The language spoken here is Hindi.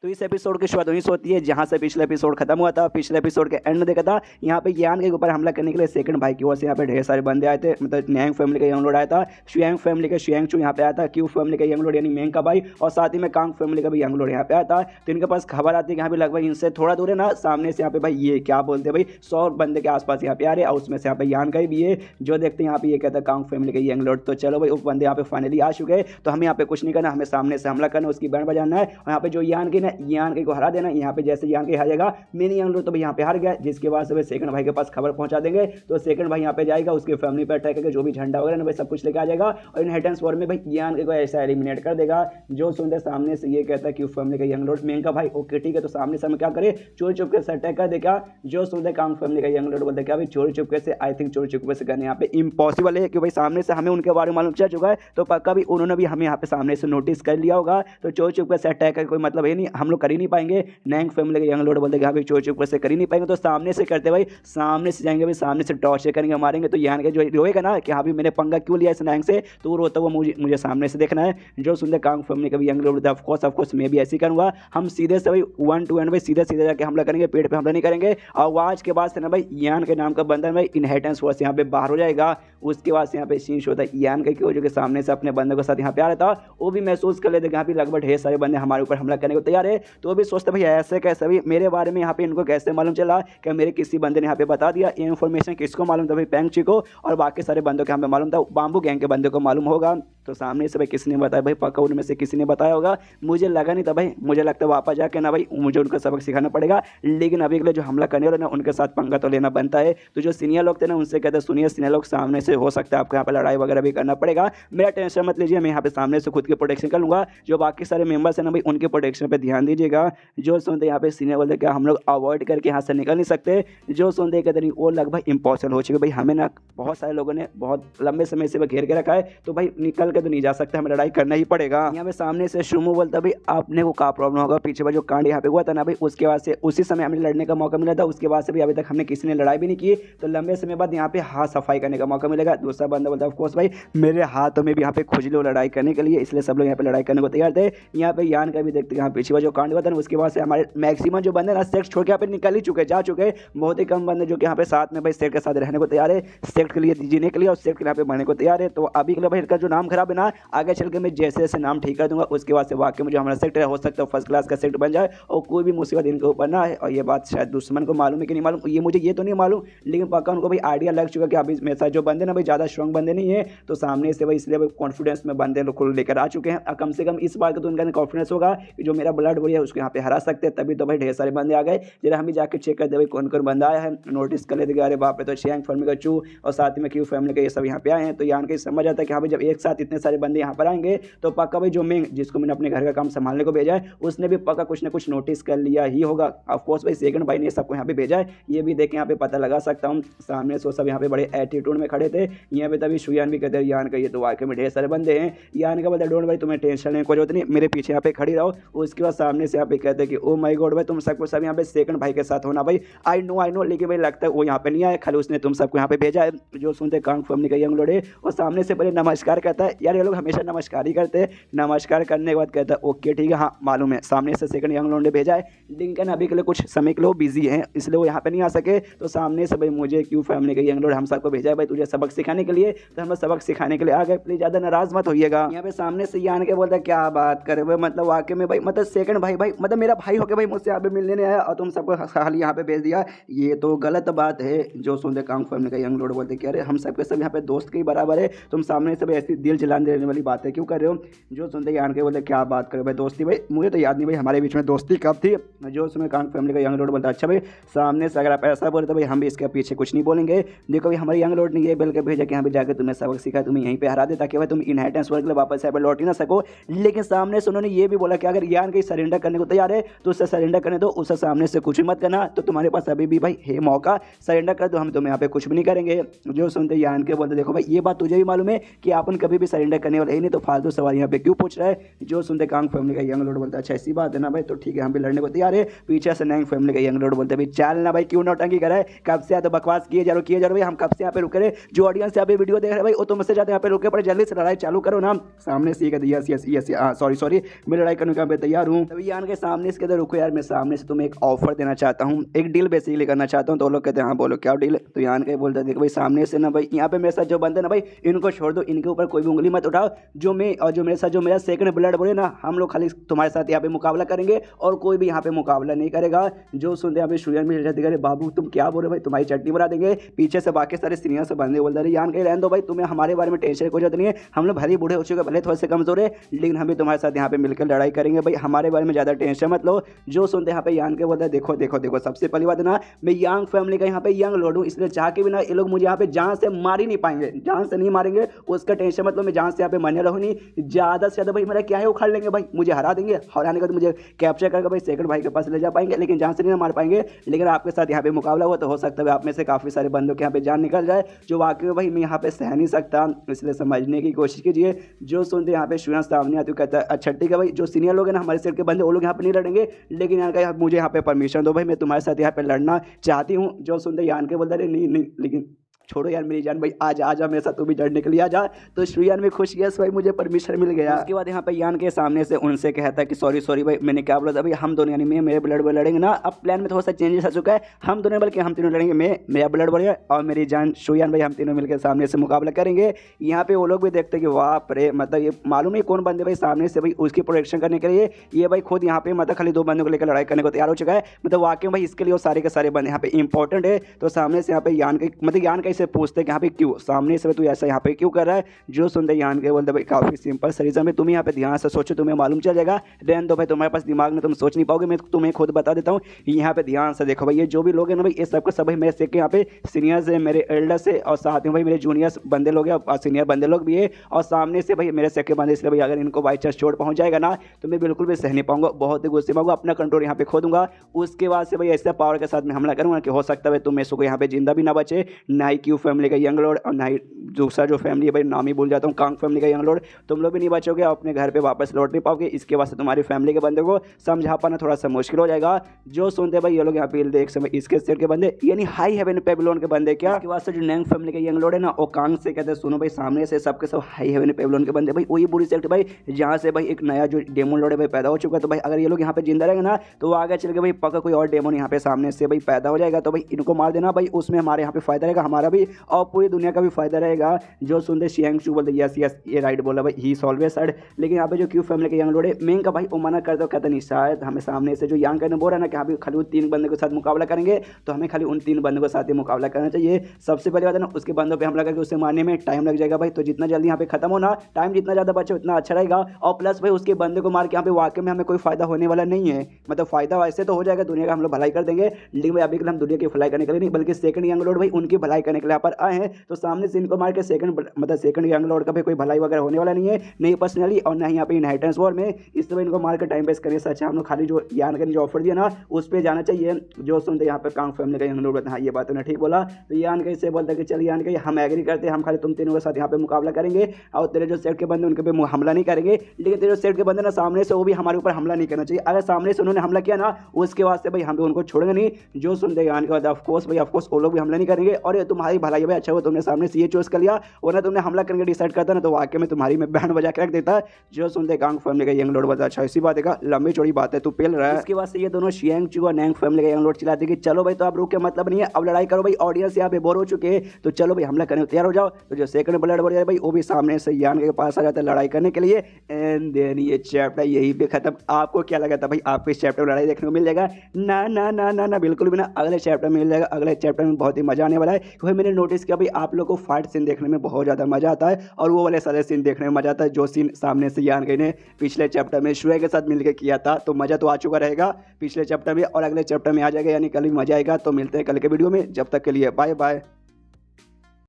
तो इस एपिसोड की शुरुआत वहीं से होती है जहां से पिछले एपिसोड खत्म हुआ था। पिछले एपिसोड के एंड में देखा था यहाँ पे यान के ऊपर हमला करने के लिए सेकंड भाई की ओर से यहाँ पे ढेर सारे बंदे आए थे। मतलब न्यांग फैमिली का यंग लोड आया था, शुयांग फैमिली का शुयांग चू यहाँ पे आया था, क्यू फैमिली का यंग लोड यानी मेंग का भाई, और साथ ही में कांग फैमिली का भी यंग लोड यहाँ पे आया था। तो इनके पास खबर आती है कि यहाँ पे लगभग इनसे थोड़ा दूर है ना, सामने से यहाँ पे भाई ये क्या बोलते हैं भाई 100 बंदे के आसपास यहाँ पे आ रहे हैं, और उसमें से यहाँ पे यान का भी है जो देखते हैं यहाँ पे ये कहता है कांग फैमिली का यंग लोड। तो चलो भाई वो बंदे यहाँ पे फाइनली आ चुके हैं, तो हमें यहाँ पे कुछ नहीं करना, हमें सामने से हमला करना, उसकी बैंड बजाना है, और यहाँ पे जो यान की ना यान के को हरा देना। यहाँ पे जैसे यान के हारेगा मेनी यंग लोड तो भाई यहाँ पे हार गया, जिसके बाद से सेकंड भाई के पास खबर पहुंचा देंगे। तो सेकंड भाई यहाँ पे जाएगा, उसके फैमिली पर अटैक करके जो भी झंडा वगैरह ना भाई सब कुछ लेके आ जाएगा, और इनहेरिटेंस वॉर में भाई यान के को ऐसा एलिमिनेट कर देगा। जो सुनते सामने से ये कहता है क्यू फैमिली का यंग लोड मेंग का भाई ओके ठीक है, तो सामने से हम क्या करें चोरी चुपके से अटैक कर देगा। जो सुनते कांग फैमिली का यंग लोड बोलते क्या भाई चोरी चुपके से, आई थिंक चोरी चुपके से करने यहाँ पे इम्पॉसिबल है, कि भाई सामने से हमें उनके बारे में मालूम चल चुका है, तो पक्का भी उन्होंने भी हमें यहाँ पे सामने से नोटिस कर लिया होगा। तो चोरी चुपके से अटैक का कोई मतलब है नहीं, हम लोग कर ही नहीं पाएंगे। नैंग फैमिली के यंग लोड बोलते हैं भाई चोरी चुपके से कर ही नहीं पाएंगे, तो सामने से करते भाई सामने से जाएंगे भाई, सामने से टॉर्चर करेंगे मारेंगे। तो यान के जो रोएगा ना कि हाँ भी मैंने पंगा क्यों लिया इस नैंग से, तो वो रोता हुआ मुझे सामने से देखना है। जो सुनते कांग फैमिली का भी यंग लोड ऑफ कोर्स मैं भी ऐसे ही करूँगा। हम सीधे से भाई 1 to 1 भाई सीधे जाके हमला करेंगे, पेट पे हमला नहीं करेंगे। और आज के बाद से ना भाई यान के नाम का बंदर भाई इनहेरिटेंस वॉर से यहाँ पे बाहर हो जाएगा। उसके बाद से यहाँ पे सीन होता है यान का क्यों जो कि सामने से अपने बंदों के साथ यहाँ पे आ रहा था, वो भी महसूस कर लेते यहाँ पे लगभग ढेर सारे बंदे हमारे ऊपर हमला करने को तैयार है। तो वो भी सोचते भाई ऐसे कैसे भी मेरे बारे में यहाँ पे इनको कैसे मालूम चला, क्या मेरे किसी बंदे ने यहाँ पे बता दिया। ये इन्फॉर्मेशन किसको मालूम था भाई पेंग ची को, और बाकी सारे बंदों के यहाँ पे मालूम था, बाम्बू गैंग के बंदे को मालूम होगा। तो सामने से भाई किसी ने बताया भाई, पक्का उनमें से किसी ने बताया होगा, मुझे लगा नहीं था भाई, मुझे लगता है वापस जाके ना भाई मुझे उनका सबक सिखाना पड़ेगा। लेकिन अभी के लिए जो हमला करने वाले ना उनके साथ पंगा तो लेना बनता है। तो जो सीनियर लोग थे ना उनसे कहते हैं सुनिए सीनियर लोग सामने से हो सकता है आपको यहाँ पे लड़ाई वगैरह भी करना पड़ेगा, मेरा टेंशन मत लीजिए, मैं यहाँ पे सामने से खुद की प्रोटेक्शन कर लूँगा। जो बाकी सारे मेंबर्स हैं ना भाई उनके प्रोटेक्शन पे ध्यान दीजिएगा। जो सुनते यहाँ पे सीनियर बोलते क्या हम लोग अवॉइड करके यहाँ से निकल नहीं सकते, जो सुनते कहते नहीं वो लगभग इम्पॉसिबल हो चुके भाई, हमें ना बहुत सारे लोगों ने बहुत लंबे समय से घेर के रखा है, तो भाई निकल के तो नहीं जा सकते, हमें लड़ाई करना ही पड़ेगा। यहाँ पे सामने से शुमू बोलता भाई आपने को क्या प्रॉब्लम होगा, पीछे जो कांड यहाँ पे हुआ था ना भाई उसके बाद से उसी समय हमें लड़ने का मौका मिला था, उसके बाद से भी अभी तक हमने किसी ने लड़ाई भी नहीं की, तो लंबे समय बाद यहाँ पे हाथ सफाई करने का मौका मिलेगा। दूसरा बंदा बोलता है ऑफ कोर्स भाई मेरे हाथों में भी यहाँ पे खुजली हो लड़ाई करने के लिए, इसलिए सब लोग यहाँ पे लड़ाई करने को तैयार थे। यहाँ पे यान का भी देखते यहाँ पीछे जो कांड हुआ था उसके बाद से हमारे मैक्सिमम जो बंदे ना सेक्ट छोड़ के यहाँ पे निकल ही चुके जा चुके, बहुत ही कम बंदे जो कि यहाँ पे साथ में भाई सेक्ट के साथ रहने को तैयार है, सेक्ट के लिए जीने के लिए और सेक्ट के यहाँ पे बढ़ने को तैयार है। तो अभी के लिए भाई इनका जो नाम खराब है ना, आगे चल के मैं जैसे जैसे नाम ठीक कर दूंगा उसके बाद से वाकई में जो हमारा सेक्ट है हो सकता है फर्स्ट क्लास का सेक्ट बन जाए और कोई भी मुसीबत इनके ऊपर ना है। और ये बात शायद दुश्मन को मालूम है कि नहीं मालूम, ये मुझे ये तो नहीं मालूम, लेकिन पक्का उनको भाई आइडिया लग चुका कि अभी मेरे साथ जो बंदे ना भाई ज़्यादा स्ट्रॉन्ग बंदे नहीं है, तो सामने से भाई इसलिए भाई कॉन्फिडेंस में बंदे लोग लेकर आ चुके हैं। कम से कम इस बात का तो उनका कॉन्फिडेंस होगा कि जो मेरा ब्लड बोरी है उसको यहाँ पे हरा सकते हैं, तभी तो भाई ढेर सारे बंदे आ गए। जरा हम भी जाकर चेक कर दे भाई कौन कौन बंदा आया है, नोटिस कर लेते अरे बाप रे, तो शुयांग फैमिली का चू और साथ में क्यू फैमिली का ये सब यहाँ पे आए हैं। तो यान के समझ आता है कि हाँ भाई जब एक साथ इतने सारे बंदे यहाँ पर आएंगे तो पक्का भाई जो मेंग जिसको मैंने अपने घर का काम संभालने को भेजा है उसने भी पक्का कुछ ना कुछ नोटिस कर लिया ही होगा। ऑफकोर्स भाई सेकंड भाई ने सबको यहाँ पे भेजा है, ये भी देख यहाँ पे पता लगा सकता हूँ। सामने से सब यहाँ पे बड़े एटीट्यूड में खड़े थे, यहाँ पे तभी शुयान भी कहते हैं यान का ये तो वाकई में ढेर सारे बंदे हैं। यान का बोलता डोंट भाई तुम्हें टेंशन लेने को जरूरत नहीं, मेरे पीछे यहाँ पे खड़ी रहो। उसके बाद सामने से यहाँ पे कहते हैं कि ओ माई गॉड भाई तुम सबको सब यहाँ पे सेकंड भाई के साथ होना भाई, आई नो, लेकिन भाई लगता है वो यहाँ पे नहीं आया, खाली उसने तुम सबको यहाँ पे भेजा है। जो सुनते कांग फैमिली का यंग लोडे और सामने से पहले नमस्कार कहता है, यार ये लोग हमेशा नमस्कार ही करते हैं। नमस्कार करने के बाद कहता है ओके ठीक है हाँ मालूम है, सामने से सेकंड यंग लोड ने भेजा है, लेकिन अभी के लिए कुछ समय के लिए बिजी है इसलिए वो यहाँ पे नहीं आ सके। तो सामने से भाई मुझे क्यू फैमिली का यंग लोड हम सबको भेजा है भाई तुझे सबक सिखाने के लिए, तो हम सबक सिखाने के लिए आ गए, प्लीज ज़्यादा नाराज मत होइएगा। यहाँ पे सामने से यान के बोलता है क्या बात करे भाई, मतलब वाकई में भाई मतलब सेकंड भाई मतलब मेरा भाई होके भाई मुझसे यहाँ पे मिलने नहीं आया और तुम सबको खाली यहाँ पे भेज दिया, ये तो गलत बात है। जो सुनते कांग फैमिली का यंग लोड बोलते कि अरे हम सबके सब यहाँ पे दोस्त के ही बराबर है, तुम सामने से भाई ऐसी दिल जलाने देने वाली बातें क्यों कर रहे हो। जो सुनते यान के बोलते क्या बात करे भाई दोस्ती, भाई मुझे तो याद नहीं भाई हमारे बीच में दोस्ती कब थी। जो उसमें कांग फैमिली का यंग लोड बोलता अच्छा भाई सामने से अगर आप ऐसा बोले तो भाई हम भी इसके पीछे कुछ नहीं बोलेंगे। देखो भाई हमारे यंग लोड ने ये बल्कि भेजा कि यहाँ पे जाकर तुम्हें सबक सीखा, तुम्हें यहीं पे हरा दे ताकि भाई तुम इनहेरिटेंस वर्ग के लिए वापस यहाँ पे लौट ही ना सको। लेकिन सामने से उन्होंने ये भी बोला कि अगर यान के सरेंडर करने को तैयार है तो उससे सरेंडर करने दो, उससे सामने से कुछ भी मत करना, तो तुम्हारे पास अभी भी भाई है मौका, सरेंडर कर दो, हम तुम्हें यहाँ पे कुछ भी नहीं करेंगे। जो सुनते यान के बोलते देखो भाई ये बात तुझे भी मालूम है कि अपन कभी भी सरेंडर करने वाले है नहीं, तो फालतू सवाल यहाँ पे क्यों पूछ रहा है। जो सुनते कांग फैमिली का यंग लोड बोलता है अच्छा ऐसी बात है ना भाई, तो ठीक है हम भी लड़ने को तैयार है। पीछे से नैंग फैमिली का यंग लोड बोलते भाई चल ना भाई क्यों नौटंकी कर रहा है, कब से तो बकवास किए जा रहे भाई, हम कब से यहाँ पे रुके रहे, जो ऑडियंस यहाँ पे वीडियो देख रहे हैं भाई वो तुमसे ज्यादा यहाँ पे रुके पड़े, जल्दी से लड़ाई चालू करो ना। सामने से यस सॉरी मैं लड़ाई करने का तैयार हूँ। तभी यान के सामने इसके अंदर रुको यार, मैं सामने से तुम्हें एक ऑफर देना चाहता हूँ, एक डील बेसिकली करना चाहता हूँ। तो लोग कहते हैं हाँ बोलो क्या डील है। तो यान के बोलते देखो भाई सामने से ना भाई यहाँ पे मेरे साथ जो बंदे ना भाई इनको छोड़ दो, इनके ऊपर कोई भी उंगली मत उठाओ। जो मैं और जो मेरे साथ जो मेरा सेकंड ब्लड बोले ना, हम लोग खाली तुम्हारे साथ यहाँ पे मुकाबला करेंगे और कोई भी यहाँ पे मुकाबला नहीं करेगा। जो सुनते यहाँ पे स्टूडेंट में रहते अरे बाबू तुम क्या बोल रहे भाई, तुम्हारी चटनी बना देंगे। पीछे से बाकी सारे सीनियर से बंदे बोलते यान के रहने दो भाई, तुम्हें हमारे बारे में टेंशन कोई जरूरत नहीं है। हम लोग भले बूढ़े हो चुके, भले थोड़े से कमजोर है, लेकिन हम भी तुम्हारे साथ यहाँ पे मिलकर लड़ाई करेंगे भाई, हमारे बारे में ज़्यादा टेंशन मत लो। जो सुनते यहाँ पे यान के बोलते हैं देखो देखो देखो, सबसे पहली बात ना मैं यंग फैमिली का यहाँ पे यंग लॉर्ड हूँ, इसलिए चाह के बिना ये लोग मुझे यहाँ पे जान से मार ही नहीं पाएंगे, जान से नहीं मारेंगे उसका टेंशन मतलब। मैं जान से यहाँ पे मरने रहूँ नहीं, ज़्यादा से ज़्यादा भाई मेरा क्या है उखाड़ लेंगे भाई, मुझे हरा देंगे, हराने का तो मुझे कैप्चर करके भाई सेकंड भाई के पास ले जा पाएंगे, लेकिन जान से नहीं मार पाएंगे। लेकिन आपके साथ यहाँ पे मुकाबला हुआ तो हो सकता है आप में से काफ़ी सारे बंदों के यहाँ पे जान निकल जाए, जो वाकई में भाई मैं यहाँ पे सह नहीं सकता, इसलिए समझने की कोशिश कीजिए। जो सुनते यहाँ पे स्टूडेंट सामने आते कहता है अच्छा ठीक है भाई, जो सीनियर लोग हैं ना हमारे सेट के बंदे वो लोग यहाँ पे नहीं लड़ेंगे, लेकिन यार का मुझे यहाँ पे परमिशन दो भाई, मैं तुम्हारे साथ यहाँ पे लड़ना चाहती हूँ। जो सुनते यान के बोलते नहीं नहीं, लेकिन छोड़ो यार मेरी जान भाई, आजा मेरे साथ, तू भी लड़ने के लिए आजा। तो श्रीयान में खुश, यस भाई मुझे परमिशन मिल गया। उसके बाद यहाँ पे यान के सामने से उनसे कहता है कि सॉरी भाई मैंने क्या बोला था भाई, हम दोनों यानी मैं मेरे ब्लड बॉय लड़ेंगे ना। अब प्लान में थोड़ा सा चेंजेस आ चुका है, हम दोनों बल्कि हम तीनों लड़ेंगे, मैं मेरा ब्लड बॉय और मेरी जान शुयान भाई, हम तीनों मिलकर सामने से मुकाबला करेंगे। यहाँ पे वो लोग भी देखते कि वाह रे, मतलब ये मालूम है कौन बंदे भाई सामने से भाई उसकी प्रोटेक्शन करने के लिए ये भाई खुद यहाँ पे मतलब खाली 2 बंदों को लेकर लड़ाई करने को तैयार हो चुका है। मतलब वाकई भाई इसके लिए वो सारे के सारे बंदे यहाँ पे इंपॉर्टेंट है। तो सामने से यहाँ पे यान के मतलब यान कैसे पूछते हैं कि यहाँ पे क्यों सामने से तू ऐसा यहाँ पे क्यों कर रहा है। जो सुनते यान के बोलते भाई काफ़ी सिंपल सा रीजन है, तुम यहाँ पे ध्यान से सोचो तुम्हें मालूम चल जाएगा। रहने दो भाई, तुम्हारे पास दिमाग में तुम सोच नहीं पाओगे, मैं तुम्हें खुद बता देता हूँ। यहाँ पे ध्यान से देखो भाई, ये जो भी लोग हैं ना भाई ये सबके सब भाई मेरे से के यहाँ पे सीनियर्स है, मेरे एल्डर्स है, और साथ में भाई मेरे जूनियर्स बंदे लोग हैं और सीनियर बंदे लोग भी है, और सामने से भाई मेरे सेके बंदे। इसलिए भाई अगर इनको बाई चांस चोट पहुँच जाएगा ना तो मैं बिल्कुल भी सह नहीं पाऊंगा, बहुत ही गुस्से में आऊंगा, अपना कंट्रोल यहाँ पे खो दूंगा। उसके बाद से भाई ऐसे पावर के साथ में हमला करूंगा कि हो सकता है तुम मेरे को यहाँ पे जिंदा भी ना बचे, ना ही क्यू फैमिली का यंग लॉर्ड और ना ही दूसरा जो फैमिली है भाई नाम ही भूल जाता हूँ, कांग फैमिली का यंग लॉर्ड, तुम लोग भी नहीं बचोगे, अपने घर पे वापस लौट नहीं पाओगे। इसके बाद से तुम्हारी फैमिली के बंदे को समझा पाना थोड़ा सा मुश्किल हो जाएगा। जो सुनते भाई ये लोग यहाँ पे एक समय इसके सेट के बंदे यानी हाई हेवन पेबलोन के बंदे क्या। इसके बाद से जो नैंग फैमिली का यंग लॉर्ड है ना वो कांग से कहते हैं सुनो भाई सामने से सबके सब हाई हेवन पेबलोन के बंदे भाई, वही बुरी सेट भाई जहाँ से भाई एक नया जो डेमोन लॉर्ड है भाई पैदा हो चुका है। तो भाई अगर ये लोग यहाँ पे जिंदा रहेंगे ना तो वो आगे चल के भाई पक्का कोई और डेमोन यहाँ पे सामने से भाई पैदा हो जाएगा। तो भाई इनको मार देना भाई, उसमें हमारे यहाँ पे फायदा रहेगा, हमारा भी और पूरी दुनिया का भी फायदा रहेगा। जो सुनते शियांग चू बोलते यस यस ये राइट बोला भाई, ही ऑलवेज साइड। लेकिन यहाँ पे जो क्यू फैमिली के यंग लॉर्ड है मेन का भाई वो मना करते हो, कहता नहीं शायद हमें सामने से जो यंग करने बोल रहा है ना कि हाँ खाली उन 3 बंदे के साथ मुकाबला करेंगे, तो हमें खाली उन 3 बंदों के साथ ही मुकाबला करना चाहिए। सबसे पहले बात है ना उसके बंदों पे हमला करके उसे मारने में टाइम लग जाएगा भाई, तो जितना जल्दी यहाँ पे खत्म होना टाइम जितना ज़्यादा बचे उतना अच्छा रहेगा। और प्लस भाई उसके बंदे को मार के यहाँ पे वाकई में हमें कोई फायदा होने वाला नहीं है, मतलब फायदा वैसे तो हो जाएगा दुनिया का हम लोग भलाई कर देंगे, लेकिन भाई अभी के हम दुनिया की भलाई करने के लिए नहीं बल्कि सेकंड यंग लॉर्ड भाई उनकी भलाई करने के लिए यहाँ पर आए हैं। तो सामने से इनको मार के सेकंड यंग लॉर्ड का भी कोई भलाई वगैरह होने वाला नहीं है, नहीं पर्सनली और ना ही यहाँ पे इनहेरिटेंस वॉर में, इसलिए इनको मार के टाइम वेस्ट करिए। सच हम लोग खाली जो यान का जो ऑफर दिया ना उस पर जाना चाहिए। जो सुनते यहाँ पे कांग फैमिली का यंग लॉर्ड बताया हाँ ये बात उन्हें ठीक बोला। तो यान के इससे बोलता कि चल यान के हम एग्री करते हैं, हम खाली तुम तीनों के साथ यहाँ पे मुकाबला करेंगे और तेरे जो सेट के बंदे उनके पे हमला नहीं करेंगे, लेकिन तेरे जो सेट के बंदे ना सामने से वो भी हमारे ऊपर हमला नहीं करना चाहिए। अगर सामने से उन्होंने हमला किया ना उसके वास्ते भाई हम भी उनको छोड़ेंगे नहीं। जो सुनते यान के बाद ऑफकोर्स भाई ऑफकोर्स वो लोग भी हमला नहीं करेंगे। और ये तुम्हारी भलाई भाई अच्छा हुआ तुमने सामने से ये चूज कर लिया, वरना तुमने हमला करके डिसाइड करता ना तो वाकई में तुम्हारी में बैंड बजा के रख देता। जो सुनते कांग फैमिली का यंग लॉर्ड बता अच्छा इसी बात है, लंबी चौड़ी बात है तू पेल रहा है। इसके बाद से ये दोनों शियांग चू और नैंग फैमिली का यंग लॉर्ड चिल्लाते कि चलो भाई तो आप रुक के मतलब नहीं है, अब लड़ाई करो भाई, ऑडियंस यहाँ पे बोर हो चुके हैं, तो चलो भाई हमला करने तैयार हो जाओ। तो जो सेकंड ब्लड बॉय है भाई वो भी सामने से यान के पास आ जाता है लड़ाई करने के लिए। एंड देन ये चैप्टर यही पे खत्म। आपको क्या लगा था भाई आपको इस चैप्टर में लड़ाई देखने को मिल जाएगा? ना ना ना ना ना बिल्कुल भी ना, अगले चैप्टर में मिल जाएगा। अगले चैप्टर में बहुत ही मजा आने वाला है, क्योंकि मैंने नोटिस किया भाई आप लोग को फाइट सीन देखने में बहुत ज़्यादा मजा आता है और वो वाले सारे सीन देखने में मजा आता है जो सीन सामने से यान गई ने पिछले चैप्टर में शुए के साथ मिलकर किया था। तो मजा तो आ चुका रहेगा पिछले चैप्टर में और अगले चैप्टर में आ जाएगा, यानी कल भी मजा आएगा। तो मिलते हैं कल के वीडियो में, जब तक के लिए बाय बाय।